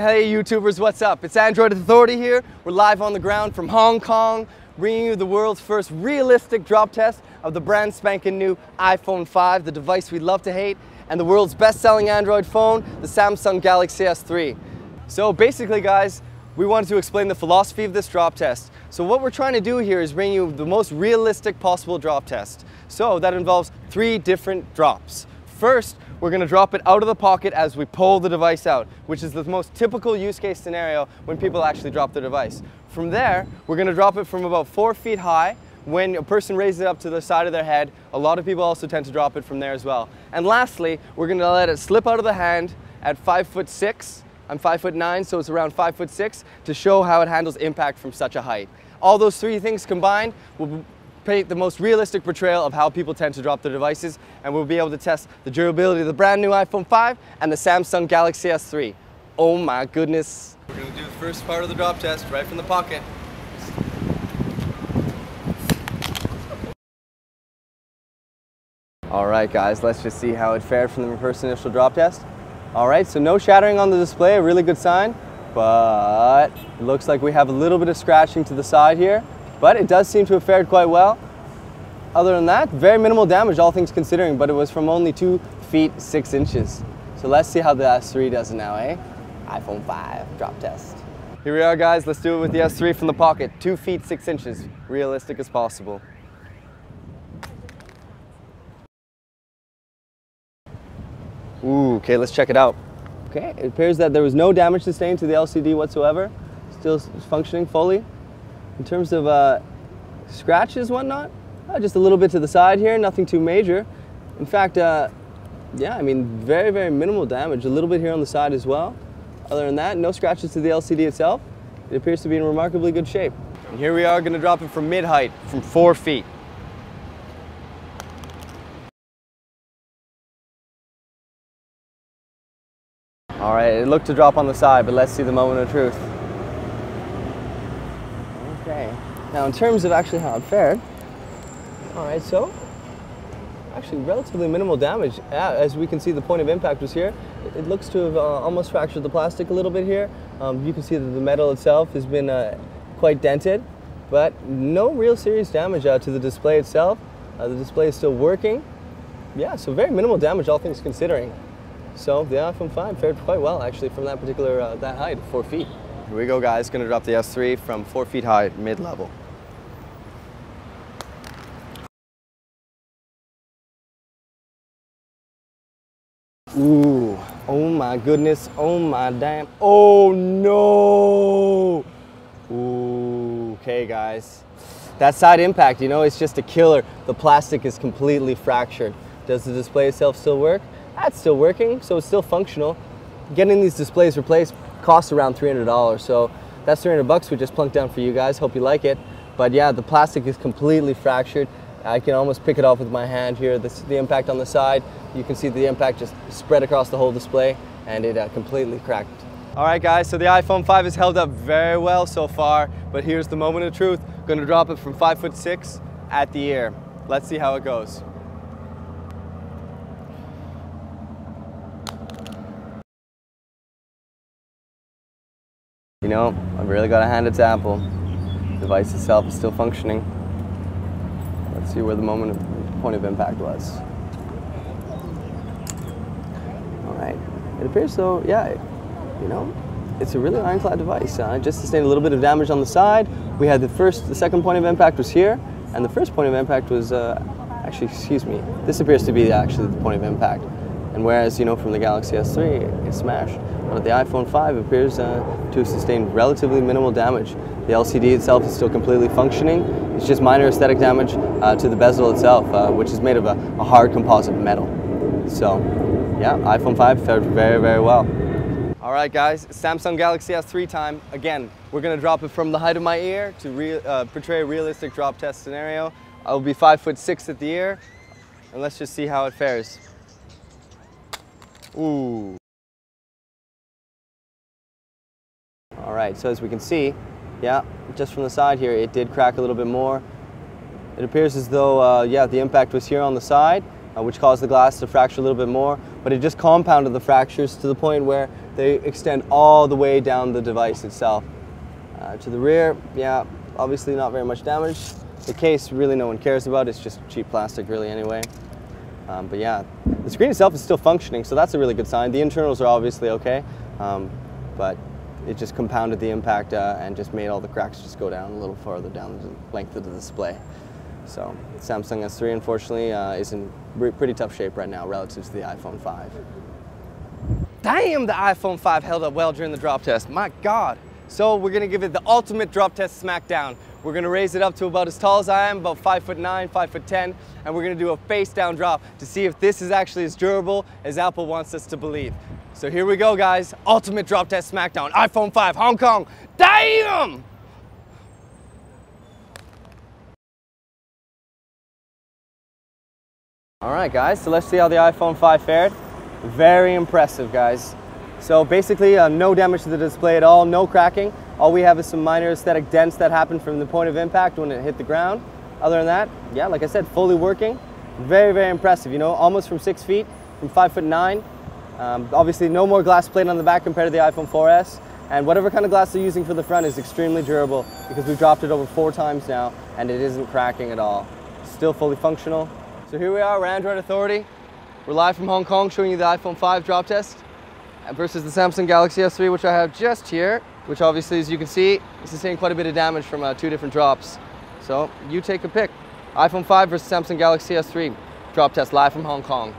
Hey YouTubers, what's up? It's Android Authority here. We're live on the ground from Hong Kong, bringing you the world's first realistic drop test of the brand spanking new iPhone 5, the device we love to hate, and the world's best-selling Android phone, the Samsung Galaxy S3. So basically guys, we wanted to explain the philosophy of this drop test. So what we're trying to do here is bring you the most realistic possible drop test. So that involves 3 different drops. First, we're going to drop it out of the pocket as we pull the device out, which is the most typical use case scenario when people actually drop their device. From there, we're going to drop it from about 4 feet high. When a person raises it up to the side of their head, a lot of people also tend to drop it from there as well. And lastly, we're going to let it slip out of the hand at 5'6". I'm 5'9", so it's around 5'6", to show how it handles impact from such a height. All those 3 things combined will paint the most realistic portrayal of how people tend to drop their devices, and we'll be able to test the durability of the brand new iPhone 5 and the Samsung Galaxy S3. Oh my goodness. We're going to do the first part of the drop test right from the pocket. Alright guys, let's just see how it fared from the first initial drop test. Alright, so no shattering on the display, a really good sign, but it looks like we have a little bit of scratching to the side here. But it does seem to have fared quite well. Other than that, very minimal damage, all things considering, but it was from only 2 feet 6 inches. So let's see how the S3 does it now, eh? iPhone 5 drop test. Here we are guys, let's do it with the S3 from the pocket. 2 feet 6 inches, realistic as possible. Ooh, okay, let's check it out. Okay, it appears that there was no damage sustained to the LCD whatsoever. Still functioning fully. In terms of scratches, whatnot, just a little bit to the side here, nothing too major. In fact, yeah, I mean, very, very minimal damage. A little bit here on the side as well. Other than that, no scratches to the LCD itself. It appears to be in remarkably good shape. And here we are going to drop it from mid-height, from 4 feet. All right, it looked to drop on the side, but let's see the moment of truth. Okay, now in terms of actually how it fared, all right, so actually relatively minimal damage. As we can see, the point of impact was here. It looks to have almost fractured the plastic a little bit here. You can see that the metal itself has been quite dented, but no real serious damage to the display itself. The display is still working. Yeah, so very minimal damage, all things considering. So the iPhone 5 fared quite well actually from that particular, that height, 4 feet. Here we go guys, gonna drop the S3 from 4 feet high, mid-level. Ooh, oh my goodness, oh my damn, oh no! Ooh, okay guys. That side impact, you know, it's just a killer. The plastic is completely fractured. Does the display itself still work? That's still working, so it's still functional. Getting these displays replaced costs around $300, so that's $300 we just plunked down for you guys. Hope you like it. But yeah, the plastic is completely fractured. I can almost pick it off with my hand here. The impact on the side, you can see the impact just spread across the whole display, and it completely cracked. All right guys, so the iPhone 5 has held up very well so far, but here's the moment of truth. Going to drop it from 5'6" at the ear. Let's see how it goes. You know, I've really got to hand it to Apple. The device itself is still functioning. Let's see where the point of impact was. All right, it appears though, yeah, you know, it's a really ironclad device. It just sustained a little bit of damage on the side. We had the second point of impact was here, and the first point of impact was, actually, excuse me, this appears to be actually the point of impact. And whereas, you know, from the Galaxy S3, it smashed. But the iPhone 5 appears to have sustained relatively minimal damage. The LCD itself is still completely functioning. It's just minor aesthetic damage to the bezel itself, which is made of a hard composite metal. So, yeah, iPhone 5 fared very, very well. All right, guys, Samsung Galaxy S3 time. Again, we're going to drop it from the height of my ear to portray a realistic drop test scenario. I'll be 5'6" at the ear, and let's just see how it fares. Ooh. All right, so as we can see, yeah, just from the side here, it did crack a little bit more. It appears as though, yeah, the impact was here on the side, which caused the glass to fracture a little bit more, but it just compounded the fractures to the point where they extend all the way down the device itself. To the rear, yeah, obviously not very much damage. The case, really no one cares about, it's just cheap plastic really anyway. But yeah, the screen itself is still functioning, so that's a really good sign. The internals are obviously okay, but it just compounded the impact and just made all the cracks just go down a little farther down the length of the display. So Samsung S3 unfortunately is in pretty tough shape right now relative to the iPhone 5. Damn, the iPhone 5 held up well during the drop test, my God. So we're gonna give it the ultimate drop test smackdown. We're gonna raise it up to about as tall as I am, about 5'9", 5'10", and we're gonna do a face down drop to see if this is actually as durable as Apple wants us to believe. So here we go, guys. Ultimate drop test smackdown, iPhone 5, Hong Kong. Damn! All right, guys, so let's see how the iPhone 5 fared. Very impressive, guys. So basically, no damage to the display at all, no cracking. All we have is some minor aesthetic dents that happened from the point of impact when it hit the ground. Other than that, yeah, like I said, fully working. Very, very impressive, you know, almost from 6 feet, from 5'9". Obviously, no more glass plate on the back compared to the iPhone 4S. And whatever kind of glass they're using for the front is extremely durable because we've dropped it over 4 times now and it isn't cracking at all. Still fully functional. So here we are, we're Android Authority. We're live from Hong Kong showing you the iPhone 5 drop test versus the Samsung Galaxy S3, which I have just here, which obviously, as you can see, is sustaining quite a bit of damage from 2 different drops. So you take a pick. iPhone 5 versus Samsung Galaxy S3 drop test live from Hong Kong.